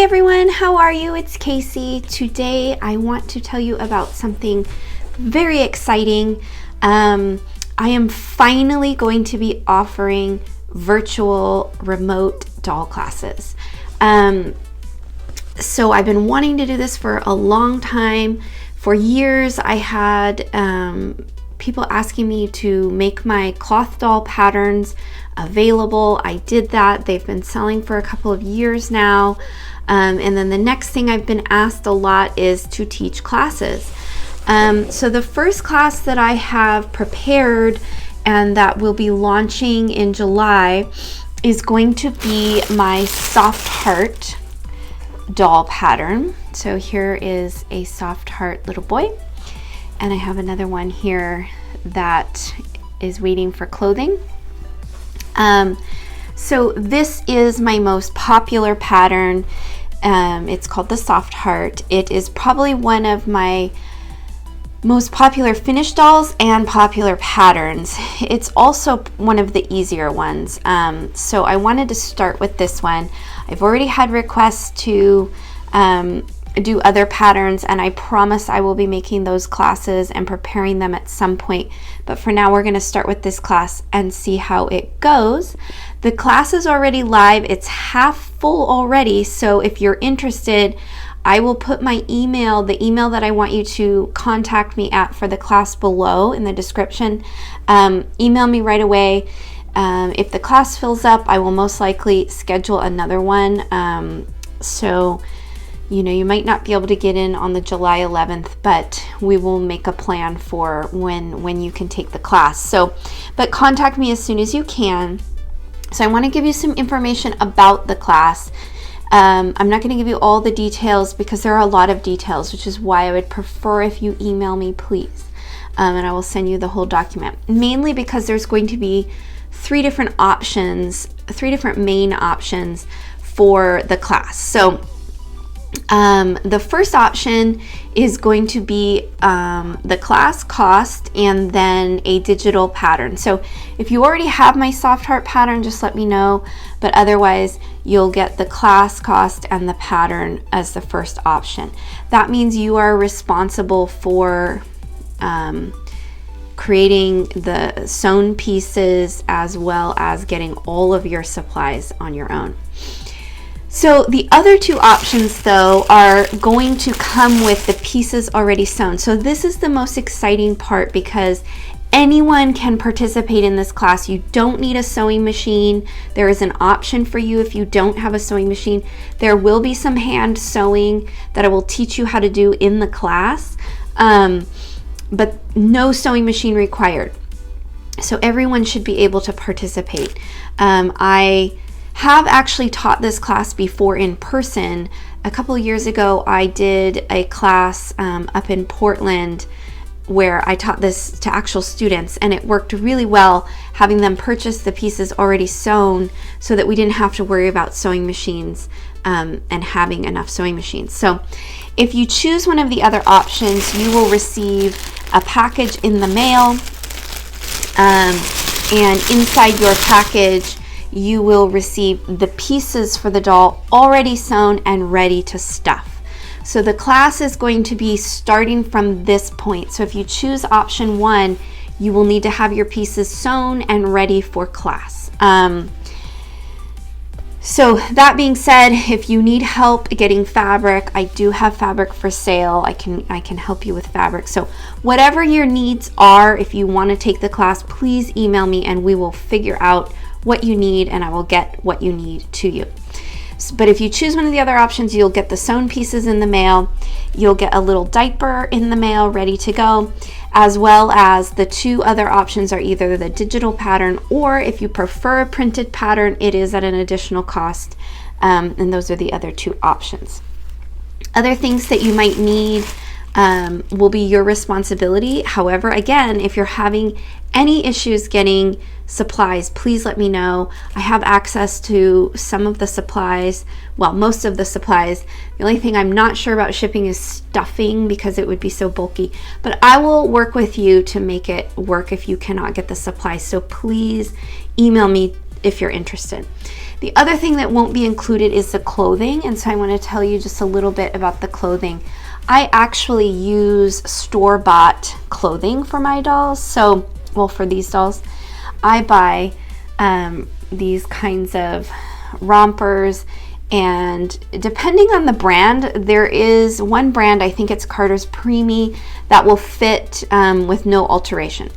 Hi everyone, how are you? It's Casey. Today I want to tell you about something very exciting. I am finally going to be offering virtual remote doll classes. So I've been wanting to do this for a long time. For years I had people asking me to make my cloth doll patterns available. I did that. They've been selling for a couple of years now. And then the next thing I've been asked a lot is to teach classes. So the first class that I have prepared and that will be launching in July is going to be my soft heart doll pattern. So here is a soft heart little boy, and I have another one here that is waiting for clothing. So this is my most popular pattern. It's called the soft heart. It is probably one of my most popular finished dolls and popular patterns. It's also one of the easier ones. So I wanted to start with this one. I've already had requests to do other patterns, and I promise I will be making those classes and preparing them at some point. But for now, we're going to start with this class and see how it goes. The class is already live. It's half full already. So if you're interested, I will put my email, the email that I want you to contact me at for the class below in the description. Email me right away. If the class fills up, I will most likely schedule another one. So you know, you might not be able to get in on the July 11th, but we will make a plan for when you can take the class. So, but contact me as soon as you can. So I want to give you some information about the class. I'm not going to give you all the details because there are a lot of details, which is why I would prefer if you email me, please. And I will send you the whole document. Mainly because there's going to be three different main options for the class. So the first option is going to be the class cost and then a digital pattern. So if you already have my soft heart pattern, just let me know, but otherwise you'll get the class cost and the pattern as the first option. That means you are responsible for creating the sewn pieces as well as getting all of your supplies on your own. So the other two options though are going to come with the pieces already sewn. So this is the most exciting part because anyone can participate in this class. You don't need a sewing machine. There is an option for you if you don't have a sewing machine. There will be some hand sewing that I will teach you how to do in the class, but no sewing machine required. So everyone should be able to participate. I have actually taught this class before in person. A couple of years ago, I did a class up in Portland where I taught this to actual students, and it worked really well having them purchase the pieces already sewn so that we didn't have to worry about sewing machines and having enough sewing machines. So if you choose one of the other options, you will receive a package in the mail, and inside your package you will receive the pieces for the doll already sewn and ready to stuff. So the class is going to be starting from this point. So if you choose option 1, you will need to have your pieces sewn and ready for class. So that being said, if you need help getting fabric, I do have fabric for sale. I can help you with fabric. So whatever your needs are, if you want to take the class, please email me and we will figure out what you need, and I will get what you need to you. But if you choose one of the other options, you'll get the sewn pieces in the mail, you'll get a little diaper in the mail ready to go, as well as the two other options are either the digital pattern, or if you prefer a printed pattern, it is at an additional cost, and those are the other two options. Other things that you might need will be your responsibility. However, again, if you're having any issues getting supplies, please let me know. I have access to some of the supplies, well, most of the supplies. The only thing I'm not sure about shipping is stuffing because it would be so bulky, but I will work with you to make it work if you cannot get the supplies. So please email me if you're interested. The other thing that won't be included is the clothing, and so I want to tell you just a little bit about the clothing. I actually use store-bought clothing for my dolls. So, well, for these dolls, I buy these kinds of rompers, and depending on the brand, there is one brand, I think it's Carter's Preemie, that will fit with no alteration.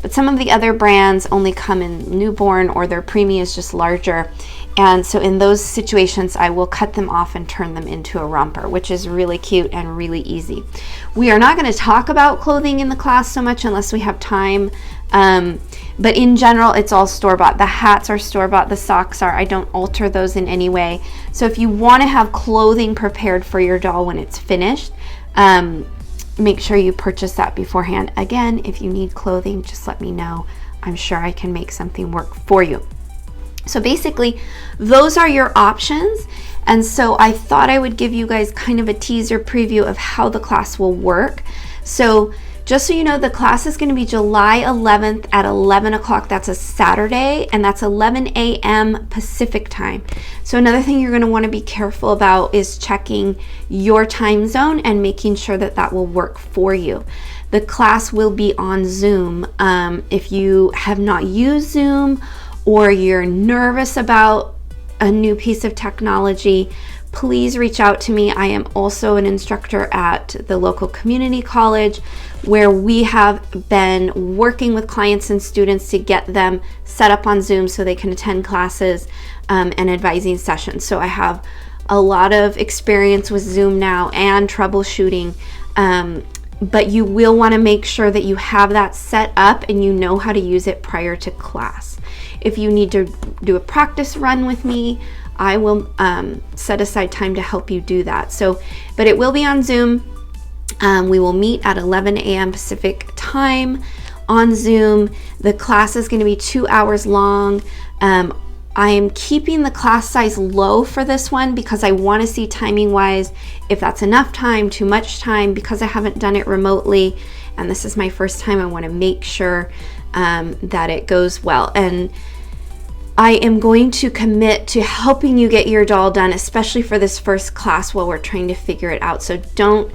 But some of the other brands only come in newborn, or their preemie is just larger. And so in those situations, I will cut them off and turn them into a romper, which is really cute and really easy. We are not going to talk about clothing in the class so much unless we have time. But in general, it's all store-bought. The hats are store-bought, the socks are. I don't alter those in any way. So if you want to have clothing prepared for your doll when it's finished, make sure you purchase that beforehand. Again, if you need clothing, just let me know. I'm sure I can make something work for you. So basically, those are your options. And so I thought I would give you guys kind of a teaser preview of how the class will work. So just so you know, the class is going to be July 11th at 11 o'clock. That's a Saturday, and that's 11 a.m. Pacific time. So another thing you're going to want to be careful about is checking your time zone and making sure that that will work for you. The class will be on Zoom. If you have not used Zoom, or you're nervous about a new piece of technology, please reach out to me. I am also an instructor at the local community college, where we have been working with clients and students to get them set up on Zoom so they can attend classes and advising sessions. So I have a lot of experience with Zoom now and troubleshooting, but you will want to make sure that you have that set up and you know how to use it prior to class. If you need to do a practice run with me, I will set aside time to help you do that. So, but it will be on Zoom. We will meet at 11 a.m. Pacific time on Zoom. The class is going to be 2 hours long. I am keeping the class size low for this one because I want to see timing wise if that's enough time, too much time, because I haven't done it remotely and this is my first time. I want to make sure that it goes well. And I am going to commit to helping you get your doll done, especially for this first class while we're trying to figure it out. So don't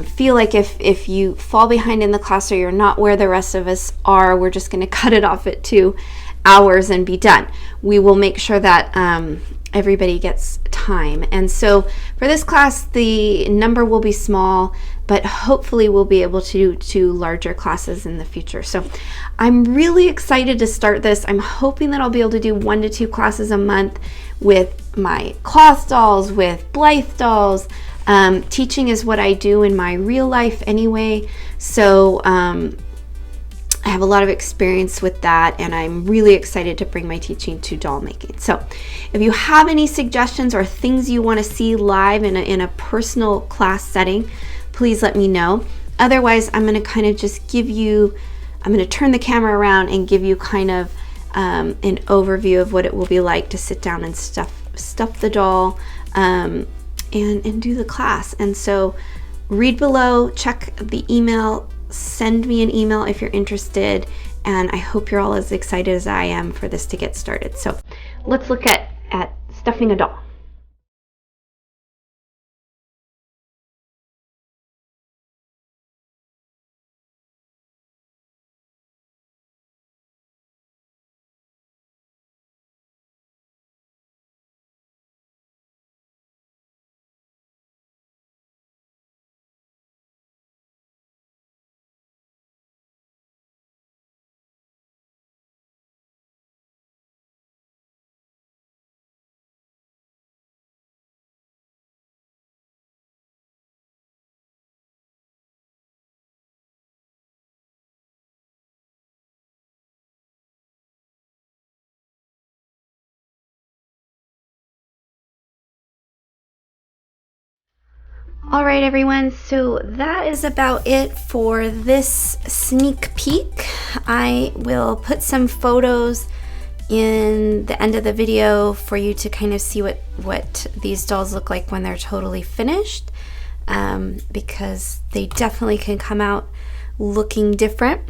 feel like if you fall behind in the class or you're not where the rest of us are, we're just going to cut it off at 2 hours and be done. We will make sure that everybody gets time. And so for this class, the number will be small, but hopefully we'll be able to do larger classes in the future. So I'm really excited to start this. I'm hoping that I'll be able to do 1 to 2 classes a month with my cloth dolls, with Blythe dolls. Teaching is what I do in my real life anyway. So I have a lot of experience with that, and I'm really excited to bring my teaching to doll making. So if you have any suggestions or things you want to see live in a personal class setting, please let me know. Otherwise, I'm going to kind of just give you, I'm going to turn the camera around and give you kind of an overview of what it will be like to sit down and stuff the doll and do the class. And so read below, check the email, send me an email if you're interested, and I hope you're all as excited as I am for this to get started. So let's look at stuffing a doll. All right, everyone, so that is about it for this sneak peek. I will put some photos in the end of the video for you to kind of see what these dolls look like when they're totally finished, because they definitely can come out looking different.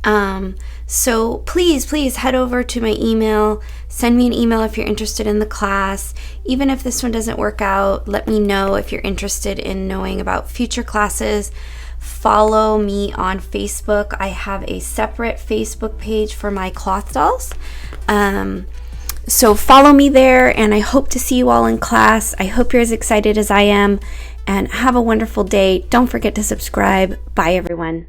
So please head over to my email. Send me an email if you're interested in the class. Even if this one doesn't work out, let me know if you're interested in knowing about future classes. Follow me on Facebook. I have a separate Facebook page for my cloth dolls. So follow me there, and I hope to see you all in class. I hope you're as excited as I am, and have a wonderful day. Don't forget to subscribe. Bye, everyone.